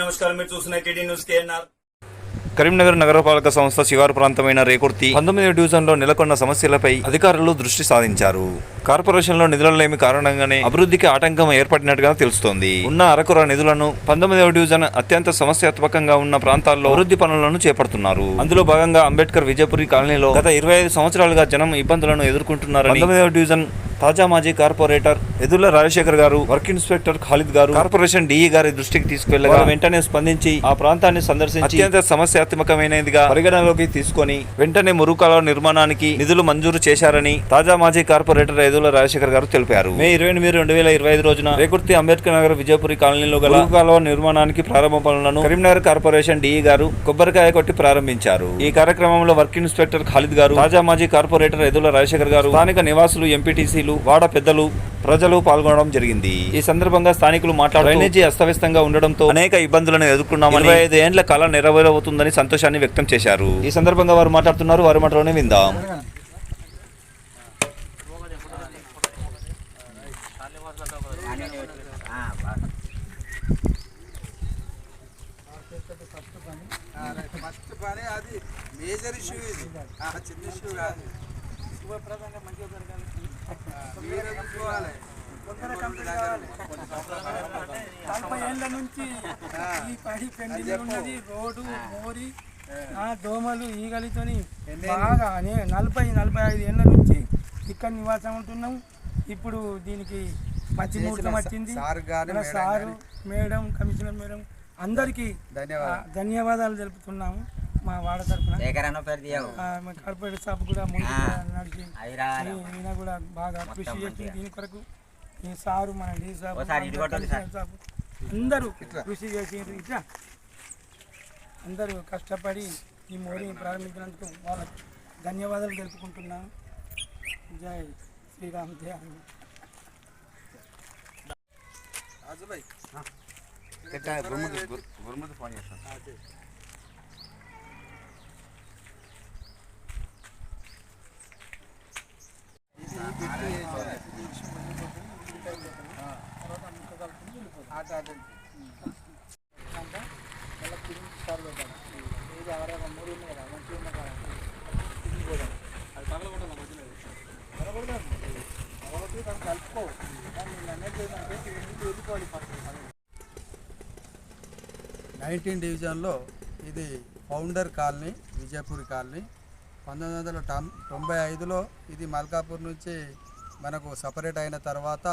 నమస్కారం. మీరు చూస్తున్న టీడీ న్యూస్ కేఎన్ఆర్. కరీంనగర్ నగరపాలక సంస్థ శివారు ప్రాంతమైన రేకుర్తి 19వ డివిజన్లో నెలకొన్న సమస్యలపై అధికారులు దృష్టి సాధించారు. కార్పొరేషన్లో నిధులలేమి కారణంగానే అభివృద్ధికి ఆటంకం ఏర్పడినట్టుగా తెలుస్తోంది. ఉన్న అరకొర నిధులను 19వ డివిజన్ అత్యంత సమస్యాత్మకంగా ఉన్న ప్రాంతాల్లో అభివృద్ధి పనులను చేపడుతున్నారు. అందులో భాగంగా అంబేద్కర్ విజయపురి కాలనీలో గత 25 సంవత్సరాలుగా జనం ఇబ్బందులను ఎదుర్కొంటున్నారని 19వ డివిజన్ తాజా మాజీ కార్పొరేటర్ ఎదుర్ల రాజశేఖర్ గారు, వర్క్ ఇన్స్పెక్టర్ ఖాలిద్ గారు కార్పొరేషన్ డిఈ గారి దృష్టికి తీసుకెళ్లగా వెంటనే స్పందించి ఆ ప్రాంతాన్ని సందర్శించి అత్యంత సమస్యాత్మకమైనదిగా పరిగణలోకి తీసుకొని వెంటనే మురుకాల నిర్మాణానికి నిధులు మంజూరు చేశారని తాజా మాజీ కార్పొరేటర్ ఎదుర్ల రాజశేఖర్ గారు తెలిపారు. మే 28, 2025 రోజున రేకుర్తి అంబేద్కర్ నగర్ విజయపురి కాలనీలో గల మురుకాల నిర్మాణానికి ప్రారంభ పనులను కరీంనగర్ కార్పొరేషన్ డిఈ గారు కొబ్బరికాయ కొట్టి ప్రారంభించారు. ఈ కార్యక్రమంలో వర్క్ ఇన్స్పెక్టర్ ఖాలిద్ గారు, తాజా మాజీ కార్పొరేటర్ ఎదుర్ల రాజశేఖర్ గారు, స్థానిక నివాసులు, ఎంపీటీసీలు, వాడ పెద్దలు, ప్రజలు పాల్గొనడం జరిగింది. ఈ సందర్భంగా స్థానికులు మాట్లాడుతూ డ్రైనేజీ అస్తవ్యస్తంగా ఉండడంతో అనేక ఇబ్బందులను ఎదుర్కొన్నామని, 25 ఏండ్ల కళ నెరవేరవుతుందని సంతోషాన్ని వ్యక్తం చేశారు. ఈ సందర్భంగా వారు మాట్లాడుతున్నారు. వారి మాటలోనే విందాం. అది మేజర్ ఇష్యూ, ఇది చిన్న ఇష్యూ కాదు. శుభప్రదంగా మంచిగా జరగాలి. 40 ఏళ్ళ నుంచి ఈ పడి పెండింగ్ ఉన్నది. రోడ్డు, మోరి, దోమలు, ఈగలితోని బాగా 40-45 ఏళ్ళ నుంచి ఇక్కడ నివాసం ఉంటున్నాం. ఇప్పుడు దీనికి మంచి ముహూర్తం వచ్చింది. సారు, మేడం, కమిషనర్ మేడం అందరికీ ధన్యవాదాలు తెలుపుతున్నాము. మా వాడ తరఫున కార్పొరేట్ స్టాఫ్ కూడా ముందు నడిచి ఈయన కూడా బాగా కృషి చేసి దీని కొరకు ఈ సారు, మన డీ సాబ్, అందరూ కృషి చేసి ఇట్లా అందరూ కష్టపడి ఈ మోడీని ప్రారంభించినందుకు వాళ్ళకి ధన్యవాదాలు తెలుపుకుంటున్నాను. జై శ్రీరామ్. జై 19 డివిజన్లో ఇది ఫౌండర్ కాలనీ, విజయపూరి కాలనీ. 1995లో ఇది మల్కాపూర్ నుంచి మనకు సపరేట్ అయిన తర్వాత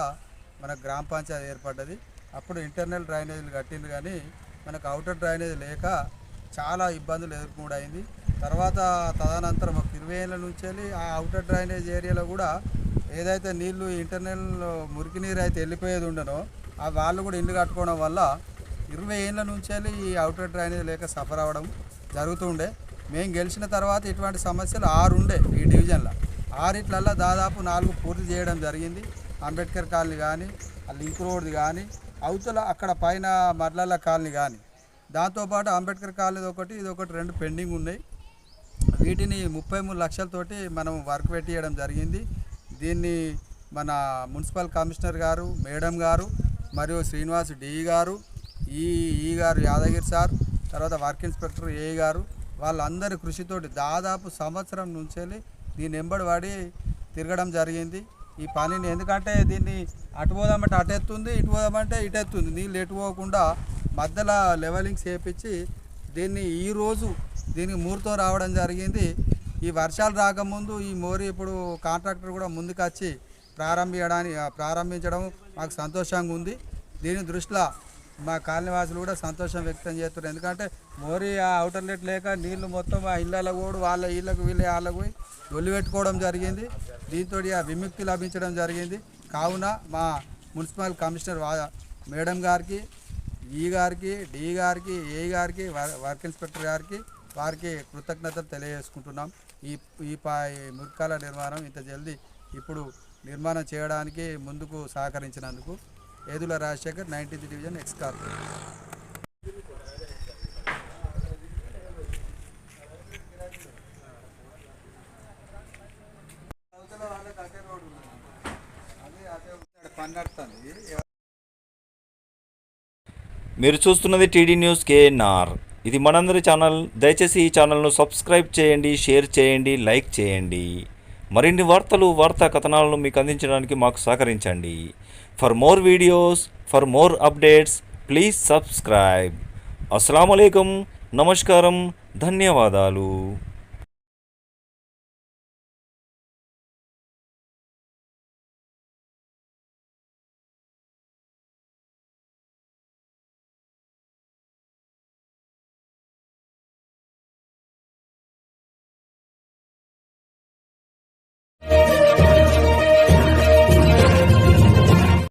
మనకు గ్రామ పంచాయతీ ఏర్పడ్డది. అప్పుడు ఇంటర్నల్ డ్రైనేజీలు కట్టింది, కానీ మనకు అవుటర్ డ్రైనేజ్ లేక చాలా ఇబ్బందులు ఎదుర్కొండైంది. తర్వాత తదనంతరం ఒక 20 ఏళ్ళ నుంచి ఆ అవుటర్ డ్రైనేజ్ ఏరియాలో కూడా ఏదైతే నీళ్లు ఇంటర్నల్ మురికి నీరు అయితే వెళ్ళిపోయేది ఉండనో ఆ వాళ్ళు కూడా ఇల్లు కట్టుకోవడం వల్ల 20 ఏళ్ళ నుంచి ఈ అవుటర్ డ్రైనేజ్ లేక సఫర్ అవ్వడం జరుగుతుండే. మేము గెలిచిన తర్వాత ఇటువంటి సమస్యలు 6 ఉండే ఈ డివిజన్లో. 6 దాదాపు 4 పూర్తి చేయడం జరిగింది. అంబేద్కర్ కాలనీ కానీ, లింక్ రోడ్ది కానీ, అవతల అక్కడ పైన మర్లాల కాలనీ కానీ, దాంతోపాటు అంబేద్కర్ కాలనీ ఒకటి, ఇది ఒకటి 2 పెండింగ్ ఉన్నాయి. వీటిని 33 లక్షలతోటి మనం వర్క్ పెట్టియడం జరిగింది. దీన్ని మన మున్సిపల్ కమిషనర్ గారు, మేడం గారు, మరియు శ్రీనివాస్ డిఈ గారు, ఈ గారు యాదగిరి సార్, తర్వాత వర్క్ ఇన్స్పెక్టర్ ఏఈ గారు, వాళ్ళందరి కృషితోటి దాదాపు సంవత్సరం నుంచి దీన్ని ఎంబడి పడి తిరగడం జరిగింది ఈ పనిని. ఎందుకంటే దీన్ని అటు పోదామంటే అటు ఎత్తుంది, ఇటు పోదామంటే ఇటు ఎత్తుంది. నీళ్ళు ఎటు పోకుండా మధ్యలో లెవెలింగ్స్ చేయించి దీన్ని ఈరోజు దీనికి ముహూర్తం రావడం జరిగింది. ఈ వర్షాలు రాకముందు ఈ మోరీ ఇప్పుడు కాంట్రాక్టర్ కూడా ముందుకు వచ్చి ప్రారంభించడం మాకు సంతోషంగా ఉంది. దీని దృష్టిలో మా కాలనీవాసులు కూడా సంతోషం వ్యక్తం చేస్తున్నారు. ఎందుకంటే మోరీ ఆ అవుటర్ లెట్ లేక నీళ్లు మొత్తం ఆ ఇళ్ళకు కూడా వాళ్ళ ఇళ్ళకు వాళ్ళకు పోయి ఒళ్ళు పెట్టుకోవడం జరిగింది. దీంతో ఆ విముక్తి లభించడం జరిగింది. కావున మా మున్సిపల్ కమిషనర్ మేడం గారికి, ఈ గారికి, డి గారికి, ఏ గారికి, వర్క్ ఇన్స్పెక్టర్ గారికి వారికి కృతజ్ఞతలు తెలియజేసుకుంటున్నాం. ఈ మురికాల నిర్మాణం ఇంత జల్దీ ఇప్పుడు నిర్మాణం చేయడానికి ముందుకు సహకరించినందుకు. Edurla Rajashekar, 19th division, ex corporator. మీరు చూస్తున్నది టీడీ న్యూస్ కేఎన్ఆర్. ఇది మనందరి ఛానల్. దయచేసి ఈ ఛానల్ను సబ్స్క్రైబ్ చేయండి, షేర్ చేయండి, లైక్ చేయండి. మరిన్ని వార్తా కథనాలను మీకు అందించడానికి మాకు సహకరించండి. For more videos, for more updates please subscribe. అస్సలాము అలైకుం, నమస్కారం, ధన్యవాదాలు.